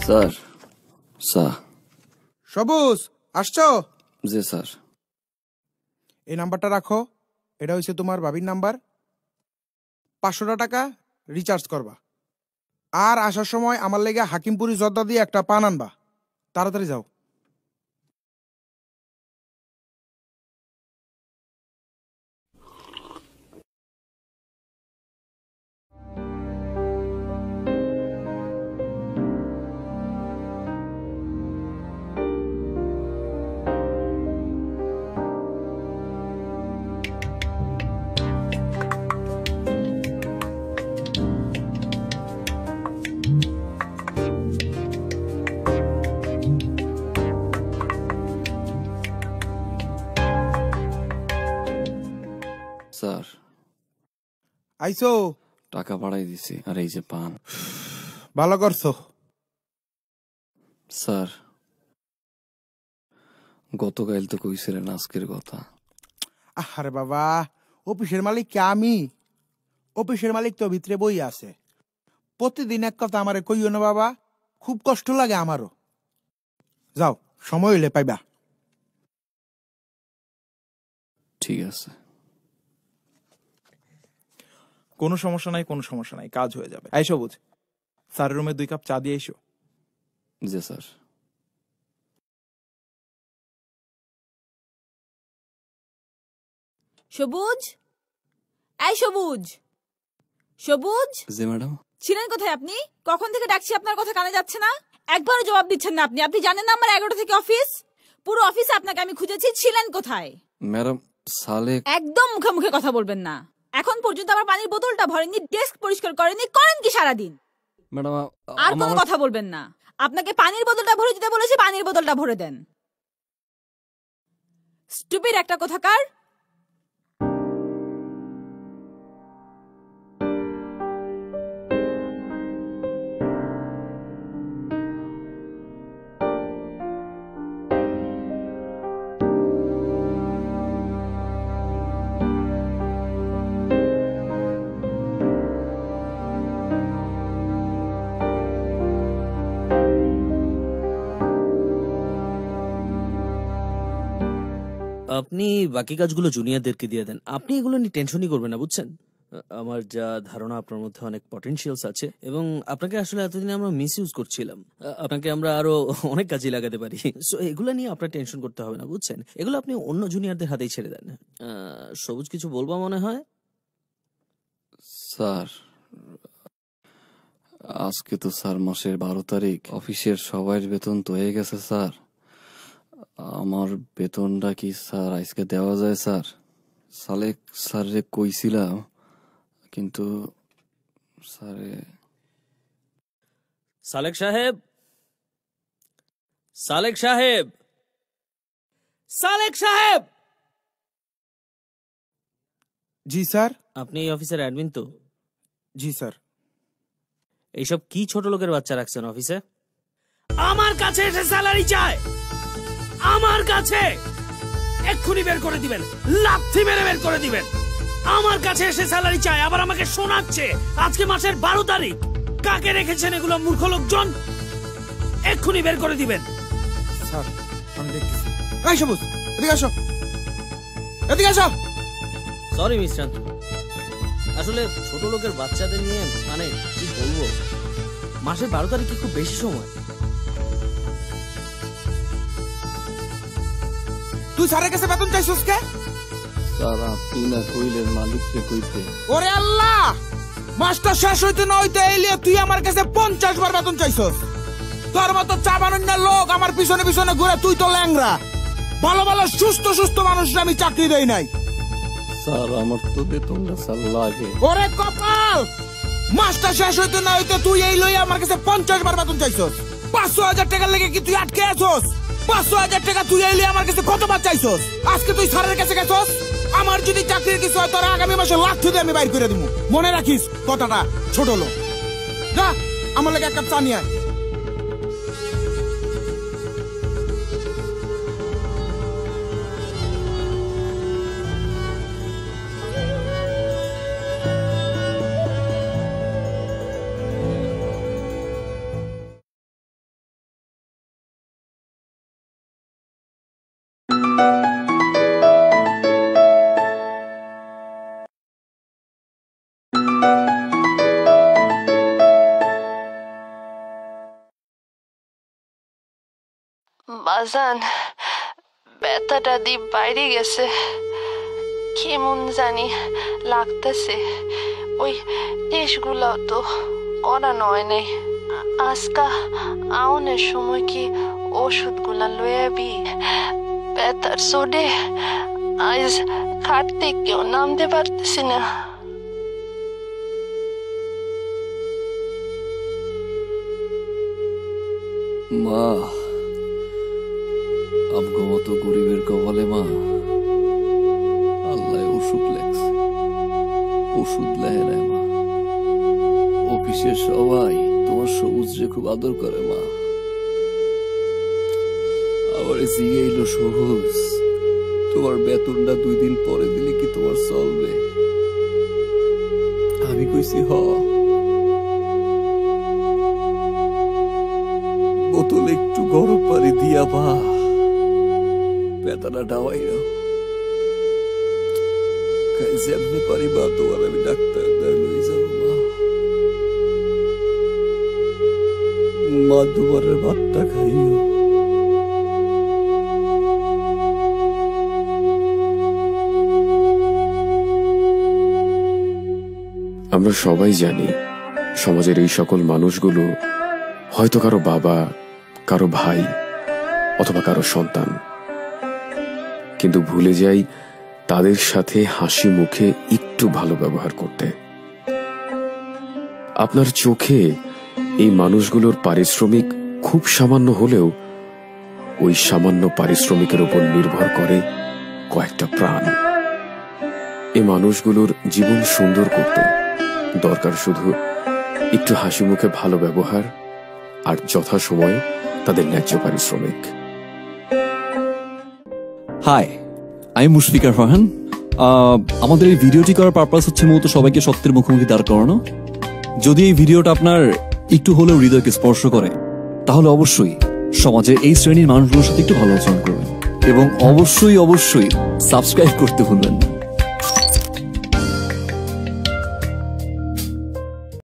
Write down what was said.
Sir sir সবুজ আসছো? জি sir. এই নাম্বারটা রাখো, এটা হচ্ছে তোমার ভাবির নাম্বার। 500 টাকা রিচার্জ করবা, আর আসার সময় আমার লেগে হাকিমপুরি জর্দা দিয়ে একটা পান আনবা। তাড়াতাড়ি যাও। স্যার আইসো? টাকা বাড়াই দিছি, আর এই যে পান। ভালো করছো। স্যার গতকাল তো কইছিলেন আজকের কথা। আরে বাবা, অফিসের মালিক কে আমি? অফিসের মালিক তো ভিতরে বই আছে। প্রতিদিন এক কথা আমারে কইও না বাবা, খুব কষ্ট লাগে আমারও। যাও, সময় হইলে পাইবা। ঠিক আছে। কোনো সমস্যা নাই, কোনো সমস্যা নাই, কাজ হয়ে যাবে। এই সবুজ, স্যারের রুমে 2 কাপ চা দিয়ে এসো। জি স্যার। সবুজ, এই সবুজ, সবুজ। জি ম্যাডাম। ছিলেন কোথায় আপনি? কখন থেকে ডাকছি, আপনার কথা কানে যাচ্ছে না। একবারও জবাব দিচ্ছেন না আপনি। আপনি জানেন না আমার 11টা থেকে অফিস? পুরো অফিসে আপনাকে আমি খুঁজেছি, ছিলেন কোথায়? ম্যাডাম সালেক। একদম মুখে মুখে কথা বলবেন না। এখন পর্যন্ত আমার পানির বোতলটা ভরেননি, ডেস্ক পরিষ্কার করেননি, করেন কি সারাদিন? ম্যাডাম আর কোনো কথা বলবেন না। আপনাকে পানির বোতলটা ভরে দিতে বলেছি, পানির বোতলটা ভরে দেন। স্টুপিড একটা কোথাকার। আপনি বাকি কাজগুলো জুনিয়রদেরকে দিয়ে দেন, আপনি এগুলো নিয়ে টেনশনই করবেন না, বুঝছেন? আমার যা ধারণা আপনার মধ্যে অনেক পটেনশিয়ালস আছে, এবং আপনাকে আসলে এতদিন আমরা মিস ইউজ করছিলাম। আপনাকে আমরা আরো অনেক কাজে লাগাতে পারি। সো এগুলো নিয়ে আপনার টেনশন করতে হবে না, বুঝছেন? এগুলো আপনি অন্য জুনিয়রদের হাতেই ছেড়ে দেন। সবুজ কিছু বলবো মনে হয়? স্যার আজকে তো স্যার মাসের 12 তারিখ, অফিসের সবার বেতন তো হয়ে গেছে স্যার। আমার বেতনটা কি স্যার আজকে দেওয়া যায় স্যার? সালেক স্যারে কইছিলাম, কিন্তু স্যারে। সালেক সাহেব, সালেক সাহেব, সালেক সাহেব। জি স্যার। আপনি এই অফিসের অ্যাডমিন তো? জি স্যার। এইসব কি ছোট লোকের বাচ্চা রাখছেন অফিসে? আমার কাছে এসে স্যালারি চায়, আমার কাছে। এক্ষুনি বের করে দিবেন, লাথি মেরে বের করে দিবেন। আমার কাছে এসে স্যালারি চায়, আবার আমাকে শোনাচ্ছে আজকে মাসের 12 তারিখ। কাকে রেখেছেন এগুলো মূর্খ লোকজন? এক্ষুনি বের করে দিবেন। স্যার আমি দেখতেছি। এই সবুজ, এদিকে আসো, এদিকে আসো। সরি মিস্টার, আসলে ছোট লোকের বাচ্চাদের নিয়ে মানে কি বলবো, মাসের 12 তারিখ কি খুব বেশি সময়? তুই স্যারের কাছে বেতন চাইছিস কে? স্যার আপনি না কইলেন মালিককে কইতে। ওরে আল্লাহ, মাসটা শেষ হইতে না হইতে এলিয়ে তুই আমার কাছে 50 বার বেতন চাইছস। তোর মতো চা বানানোর লোক আমার পিছনে পিছনে ঘুরে, তুই তো ল্যাংরা। ভালো ভালো সুস্থ সুস্থ মানুষরা আমি চাকরি দেই নাই। স্যার আমার তো বেতনটা স্যার লাগে। ওরে কপাল, মাসটা শেষ হইতে না হইতে তুই এই লই আমার কাছে 50 বার বেতন চাইছস। 500,000 টাকার লেগে কি তুই আটকে আছস? 500,000 টাকা তুই এই লই আমার কাছে কতবার চাইছস? আজকে তুই স্যারের কাছে গেছস। আমার যদি চাকরির কিছু হয় তোর আগামী মাসে লাথি দিয়ে আমি বাইর করে দিব। মনে রাখিস কথাটা, ছোট লোক। যা আমার লেগে এক কাপ চা নিয়ে আয়। বাজান ব্যথাটা দিয়ে বাইরে গেছে, কেমন জানি লাগতেছে। ওই টেস্টগুলাও তো করানো হয় নাই। আজকা আউনের সময় কি ওষুধগুলা লয়ে আবি? ব্যথার চোটে আজ খাট থেকেও নামতে পারতেছি না। মা, আমগো মতো গরিবের কপালে মা আল্লাহ ওষুধ লেখছে, ওষুধ লেহে নাই মা। অফিসের সবাই তোমার সবুজরে খুব আদর করে মা। আবার জিগাইল সবুজ, তোমার বেতনটা 2 দিন পরে দিলে কি তোমার চলবে? আমি কইছি হ। বোতলে একটু গরম পানি দিয়া বা ব্যথাটা ডাওয়াই নাও। যেমনি পারি মা তোমার আমি ডাক্তার লই যাব মা। মা দুবারের ভাতটা খাইও। আমরা সবাই জানি সমাজের এই সকল মানুষগুলো হয়তো কারো বাবা, কারো ভাই অথবা কারো সন্তান, কিন্তু ভুলে যাই তাদের সাথে হাসি মুখে একটু ভালো ব্যবহার করতে। আপনার চোখে এই মানুষগুলোর পারিশ্রমিক খুব সামান্য হলেও ওই সামান্য পারিশ্রমিকের উপর নির্ভর করে কয়েকটা প্রাণ। এই মানুষগুলোর জীবন সুন্দর করতে দরকার শুধু একটু হাসি মুখে ভালো ব্যবহার আর যথাসময়ে তাদের ন্যায্য পারিশ্রমিক। হাই, আমি মুশফিকার ফারহান। আমাদের এই ভিডিওটি করার পারপাস হচ্ছে মূলত সবাইকে সত্যের মুখোমুখি দাঁড় করানো। যদি এই ভিডিওটা আপনার একটু হলেও হৃদয়কে স্পর্শ করে, তাহলে অবশ্যই সমাজের এই শ্রেণীর মানুষগুলোর সাথে একটু ভালো আচরণ করবেন এবং অবশ্যই সাবস্ক্রাইব করতে ভুলবেন না।